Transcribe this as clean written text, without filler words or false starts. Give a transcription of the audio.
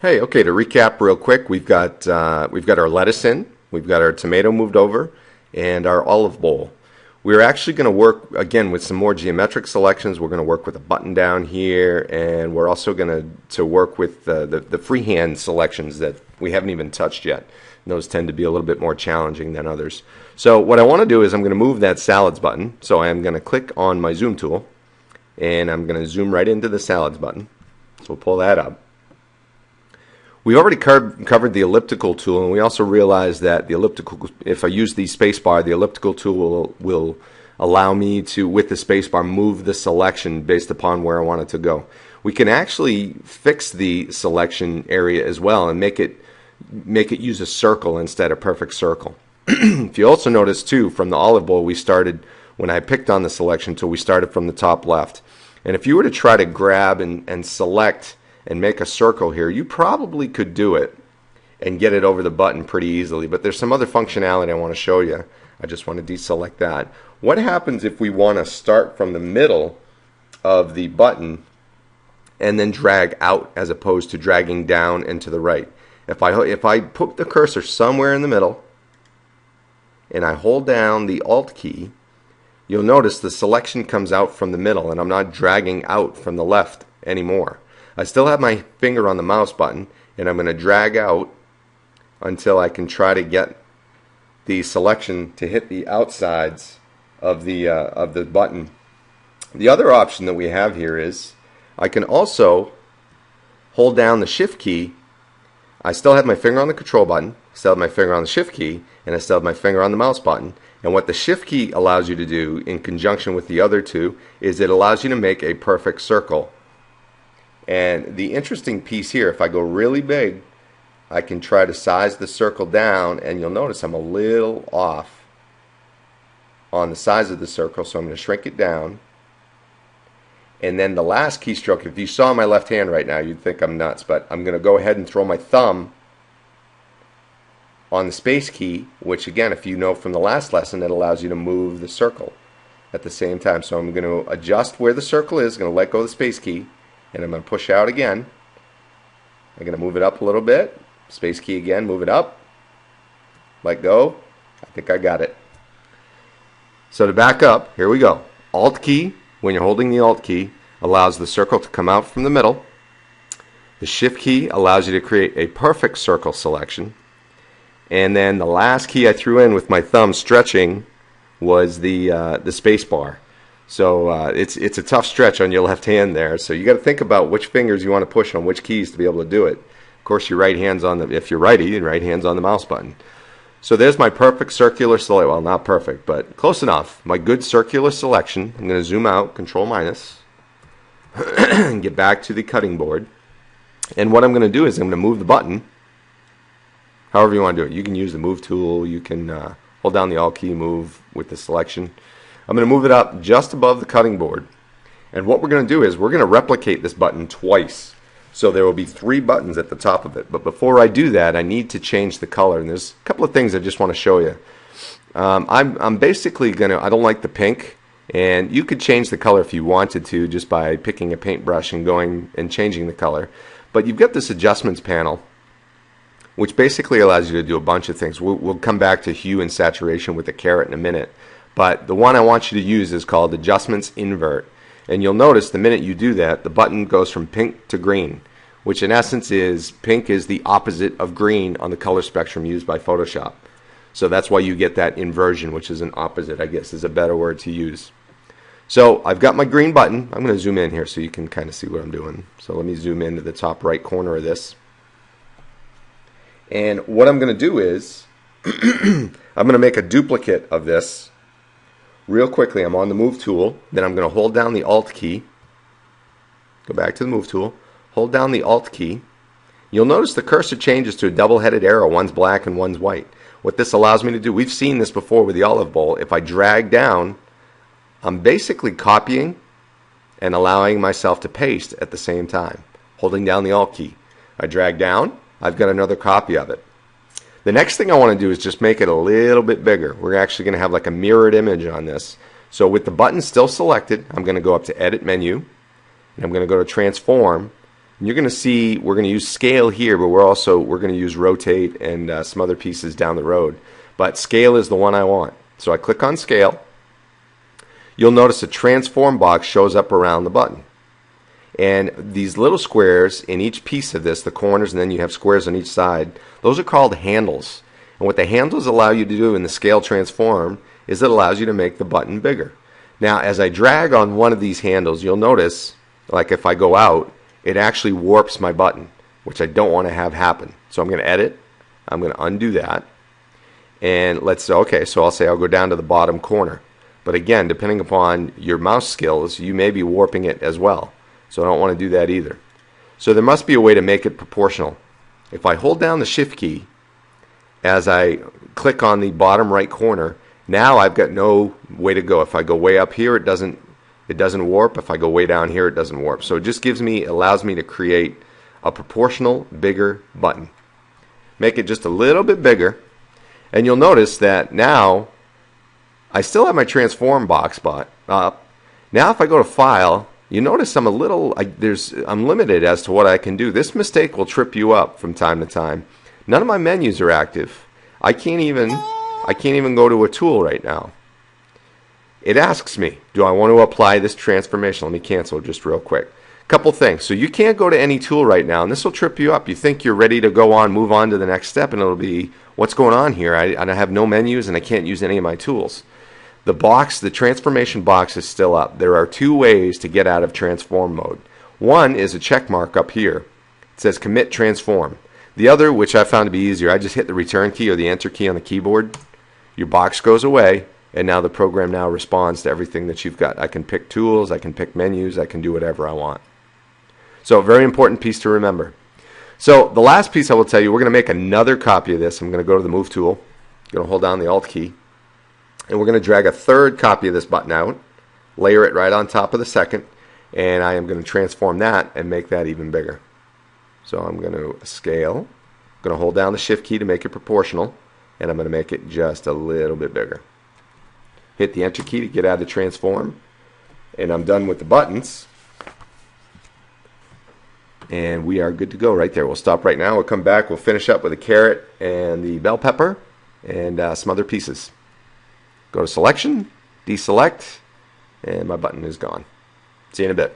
Hey, okay, to recap real quick, we've got our lettuce in, we've got our tomato moved over, and our olive bowl. We're actually going to work again with some more geometric selections. We're going to work with a button down here, and we're also going to work with the freehand selections that we haven't even touched yet. And those tend to be a little bit more challenging than others. So what I want to do is I'm going to move that salads button. So I'm going to click on my zoom tool, and I'm going to zoom right into the salads button. So we'll pull that up. We already covered the elliptical tool, and we also realized that the elliptical, if I use the spacebar, the elliptical tool will allow me to, with the spacebar, move the selection based upon where I want it to go. We can actually fix the selection area as well and make it use a circle instead of perfect circle. If you also notice too, from the olive bowl, we started, when I picked on the selection tool, we started from the top left. And if you were to try to grab and select and make a circle here, you probably could do it and get it over the button pretty easily. But there's some other functionality I want to show you. I just want to deselect that. What happens if we want to start from the middle of the button and then drag out as opposed to dragging down and to the right? If I put the cursor somewhere in the middle and I hold down the Alt key, you'll notice the selection comes out from the middle and I'm not dragging out from the left anymore. I still have my finger on the mouse button, and I'm going to drag out until I can try to get the selection to hit the outsides of the button. The other option that we have here is I can also hold down the Shift key. I still have my finger on the control button, still have my finger on the Shift key, and I still have my finger on the mouse button. And what the Shift key allows you to do in conjunction with the other two is it allows you to make a perfect circle. And the interesting piece here, if I go really big, I can try to size the circle down, and you'll notice I'm a little off on the size of the circle, so I'm going to shrink it down. And then the last keystroke, if you saw my left hand right now, you'd think I'm nuts, but I'm going to go ahead and throw my thumb on the space key, which again, if you know from the last lesson, it allows you to move the circle at the same time. So I'm going to adjust where the circle is, going to let go of the space key, and I'm going to push out again. I'm going to move it up a little bit. Space key again, move it up. Let go. I think I got it. So to back up, here we go. Alt key, when you're holding the Alt key, allows the circle to come out from the middle. The Shift key allows you to create a perfect circle selection. And then the last key I threw in with my thumb stretching was the space bar. So it's a tough stretch on your left hand there. So you got to think about which fingers you want to push on which keys to be able to do it. Of course, your right hand's on the, if you're righty, your right hand's on the mouse button. So there's my perfect circular selection. Well, not perfect, but close enough. My good circular selection. I'm going to zoom out, Control minus, and get back to the cutting board. And what I'm going to do is I'm going to move the button. However you want to do it. You can use the Move tool. You can hold down the Alt key, move with the selection. I'm going to move it up just above the cutting board. And what we're going to do is we're going to replicate this button twice. So there will be 3 buttons at the top of it. But before I do that, I need to change the color. And there's a couple of things I just want to show you. I'm basically going to, I don't like the pink. And you could change the color if you wanted to just by picking a paintbrush and going and changing the color. But you've got this adjustments panel, which basically allows you to do a bunch of things. We'll come back to hue and saturation with the caret in a minute. But the one I want you to use is called Adjustments Invert. And you'll notice the minute you do that, the button goes from pink to green, which in essence is pink is the opposite of green on the color spectrum used by Photoshop. So that's why you get that inversion, which is an opposite, I guess is a better word to use. So I've got my green button. I'm going to zoom in here so you can kind of see what I'm doing. So let me zoom into the top right corner of this. And what I'm going to do is I'm going to make a duplicate of this. Real quickly, I'm on the Move tool, then I'm going to hold down the Alt key, go back to the Move tool, hold down the Alt key. You'll notice the cursor changes to a double-headed arrow, one's black and one's white. What this allows me to do, we've seen this before with the olive bowl, if I drag down, I'm basically copying and allowing myself to paste at the same time, holding down the Alt key. I drag down, I've got another copy of it. The next thing I want to do is just make it a little bit bigger. We're actually going to have like a mirrored image on this. So with the button still selected, I'm going to go up to Edit Menu, and I'm going to go to Transform, And you're going to see we're going to use scale here, but we're going to use rotate and some other pieces down the road. But scale is the one I want. So I click on scale. You'll notice a transform box shows up around the button. And these little squares in each piece of this, the corners, and then you have squares on each side, those are called handles. And what the handles allow you to do in the scale transform is it allows you to make the button bigger. Now, as I drag on one of these handles, you'll notice, like if I go out, it actually warps my button, which I don't want to have happen. So I'm going to edit. I'm going to undo that. And let's say, okay, so I'll say I'll go down to the bottom corner. But again, depending upon your mouse skills, you may be warping it as well. So I don't want to do that either. So there must be a way to make it proportional. If I hold down the shift key as I click on the bottom right corner, now I've got no way to go. If I go way up here, it doesn't warp. If I go way down here, it doesn't warp. So it just allows me to create a proportional, bigger button. Make it just a little bit bigger. And you'll notice that now I still have my transform box up. Now if I go to File, you notice I'm limited as to what I can do. This mistake will trip you up from time to time. None of my menus are active. I can't even go to a tool right now. It asks me, do I want to apply this transformation? Let me cancel just real quick. Couple things. So you can't go to any tool right now, and this will trip you up. You think you're ready to move on to the next step, and it'll be, what's going on here? I have no menus, and I can't use any of my tools. The transformation box is still up. There are two ways to get out of transform mode. One is a check mark up here. It says commit transform. The other, which I found to be easier, I just hit the return key or the enter key on the keyboard. Your box goes away, and now the program now responds to everything that you've got. I can pick tools, I can pick menus, I can do whatever I want. So a very important piece to remember. So the last piece I will tell you, we're going to make another copy of this. I'm going to go to the move tool. I'm going to hold down the alt key. And we're going to drag a third copy of this button out, layer it right on top of the second, and I am going to transform that and make that even bigger. So I'm going to scale. I'm going to hold down the shift key to make it proportional, and I'm going to make it just a little bit bigger. Hit the enter key to get out of transform, and I'm done with the buttons. And we are good to go right there. We'll stop right now. We'll come back. We'll finish up with the carrot and the bell pepper and some other pieces. Go to selection, deselect, and my button is gone. See you in a bit.